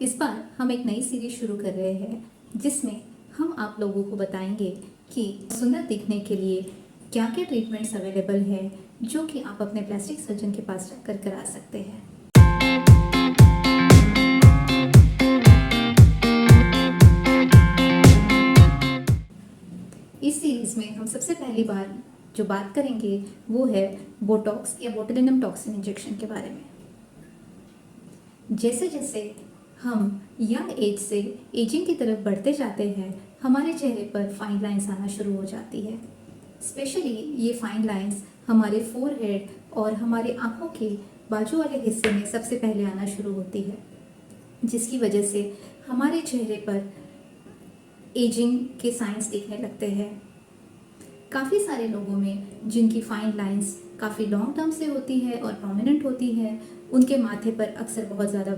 इस बार हम एक नई सीरीज शुरू कर रहे हैं जिसमें हम आप लोगों को बताएंगे कि सुंदर दिखने के लिए क्या क्या ट्रीटमेंट्स अवेलेबल है जो कि आप अपने प्लास्टिक सर्जन के पास जाकर करा सकते हैं। इस सीरीज में हम सबसे पहली बार जो बात करेंगे वो है बोटॉक्स या बोtulinum टॉक्सिन इंजेक्शन के बारे में। जैसे जैसे हम यंग एज से एजिंग की तरफ बढ़ते जाते हैं, हमारे चेहरे पर फाइन लाइंस आना शुरू हो जाती है। स्पेशली ये फाइन लाइंस हमारे फोरहेड और हमारे आँखों के बाजू वाले हिस्से में सबसे पहले आना शुरू होती है, जिसकी वजह से हमारे चेहरे पर एजिंग के साइंस दिखने लगते हैं। काफ़ी सारे लोगों में जिनकी फाइन लाइंस काफ़ी लॉन्ग टर्म से होती है और प्रोमिनेंट होती है, उनके माथे पर अक्सर बहुत ज़्यादा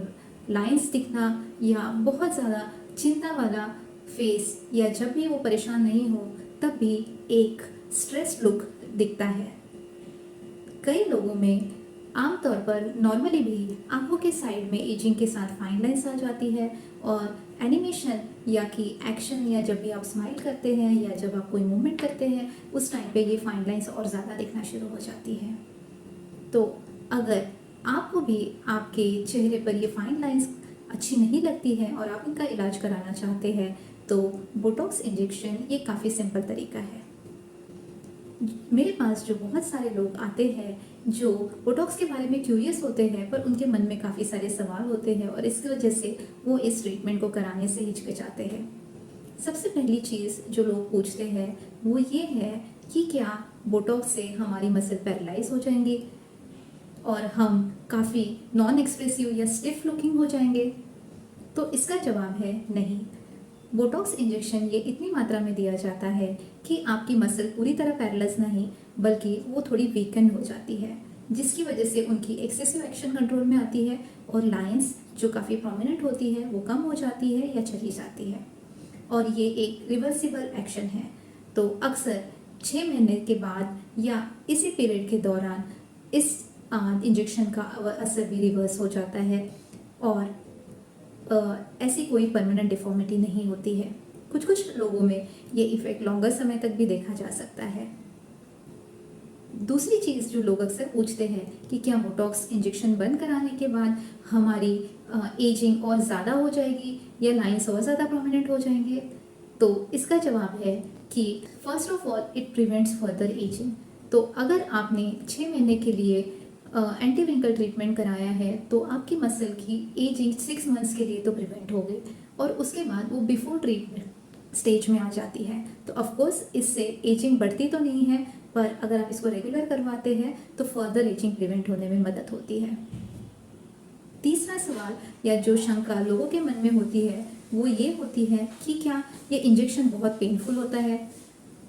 लाइंस दिखना या बहुत ज़्यादा चिंता वाला फेस, या जब भी वो परेशान नहीं हो तब भी एक स्ट्रेस्ड लुक दिखता है। कई लोगों में आमतौर पर नॉर्मली भी आंखों के साइड में एजिंग के साथ फाइन लाइंस आ जाती है, और एनिमेशन या कि एक्शन या जब भी आप स्माइल करते हैं या जब आप कोई मूवमेंट करते हैं उस टाइम पे ये फाइन लाइंस और ज़्यादा दिखना शुरू हो जाती है। तो अगर आपको भी आपके चेहरे पर ये फाइन लाइंस अच्छी नहीं लगती है और आप इनका इलाज कराना चाहते हैं तो बोटॉक्स इंजेक्शन ये काफ़ी सिंपल तरीका है। मेरे पास जो बहुत सारे लोग आते हैं जो बोटॉक्स के बारे में क्यूरियस होते हैं, पर उनके मन में काफ़ी सारे सवाल होते हैं और इसकी वजह से वो इस ट्रीटमेंट को कराने से हिचकिचाते हैं। सबसे पहली चीज़ जो लोग पूछते हैं वो ये है कि क्या बोटॉक्स से हमारी मसल पैरालाइज हो जाएंगी और हम काफ़ी नॉन एक्सप्रेसिव या स्टिफ लुकिंग हो जाएंगे। तो इसका जवाब है नहीं। बोटॉक्स इंजेक्शन ये इतनी मात्रा में दिया जाता है कि आपकी मसल पूरी तरह पैरालाइज नहीं बल्कि वो थोड़ी वीकन हो जाती है, जिसकी वजह से उनकी एक्सेसिव एक्शन कंट्रोल में आती है और लाइंस जो काफ़ी प्रोमिनेंट होती है वो कम हो जाती है या चली जाती है। और ये एक रिवर्सिबल एक्शन है, तो अक्सर 6 महीने के बाद या इसी पीरियड के दौरान इस इंजेक्शन का असर भी रिवर्स हो जाता है और ऐसी कोई परमानेंट डिफॉर्मिटी नहीं होती है। कुछ कुछ लोगों में ये इफ़ेक्ट लॉन्गर समय तक भी देखा जा सकता है। दूसरी चीज़ जो लोग अक्सर पूछते हैं कि क्या बोटॉक्स इंजेक्शन बंद कराने के बाद हमारी एजिंग और ज़्यादा हो जाएगी या लाइंस और ज़्यादा प्रोमिनेंट हो जाएंगे, तो इसका जवाब है कि first of all it prevents further ageing. तो अगर आपने 6 महीने के लिए एंटी विंकल ट्रीटमेंट कराया है तो आपकी मसल की एजिंग 6 मंथ्स के लिए तो प्रिवेंट हो गई, और उसके बाद वो बिफोर ट्रीटमेंट स्टेज में आ जाती है। तो ऑफकोर्स इससे एजिंग बढ़ती तो नहीं है, पर अगर आप इसको रेगुलर करवाते हैं तो फर्दर एजिंग प्रिवेंट होने में मदद होती है। तीसरा सवाल या जो शंका लोगों के मन में होती है वो ये होती है कि क्या ये इंजेक्शन बहुत पेनफुल होता है।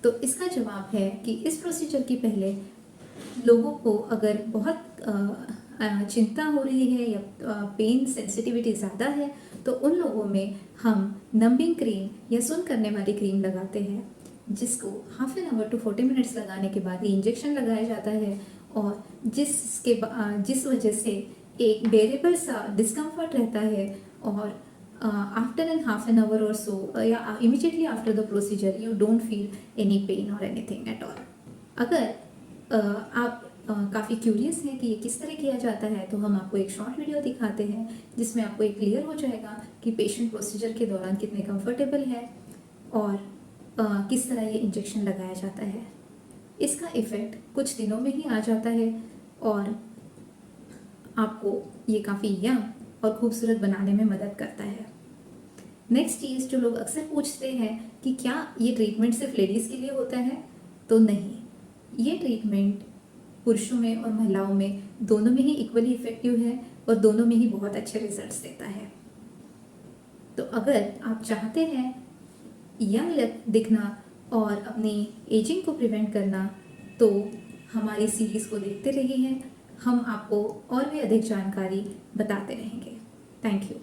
तो इसका जवाब है कि इस प्रोसीजर के पहले लोगों को अगर बहुत चिंता हो रही है या पेन सेंसिटिविटी ज़्यादा है तो उन लोगों में हम नंबिंग क्रीम या सुन करने वाली क्रीम लगाते हैं, जिसको half an hour to 40 minutes लगाने के बाद ये इंजेक्शन लगाया जाता है, और जिस वजह से एक बेरेबल सा डिस्कम्फर्ट रहता है। और after an half an hour और सो या immediately after the procedure you don't feel any pain और एनीथिंग एट ऑल। अगर आप काफ़ी क्यूरियस हैं कि ये किस तरह किया जाता है तो हम आपको एक शॉर्ट वीडियो दिखाते हैं जिसमें आपको एक क्लियर हो जाएगा कि पेशेंट प्रोसीजर के दौरान कितने कंफर्टेबल है और किस तरह ये इंजेक्शन लगाया जाता है। इसका इफ़ेक्ट कुछ दिनों में ही आ जाता है और आपको ये काफ़ी यंग और खूबसूरत बनाने में मदद करता है। नेक्स्ट चीज़ जो लोग अक्सर पूछते हैं कि क्या ये ट्रीटमेंट सिर्फ लेडीज़ के लिए होता है, तो नहीं, ये ट्रीटमेंट पुरुषों में और महिलाओं में दोनों में ही इक्वली इफ़ेक्टिव है और दोनों में ही बहुत अच्छे रिजल्ट्स देता है। तो अगर आप चाहते हैं यंग दिखना और अपनी एजिंग को प्रिवेंट करना तो हमारी सीरीज़ को देखते रहिए। हम आपको और भी अधिक जानकारी बताते रहेंगे। Thank you.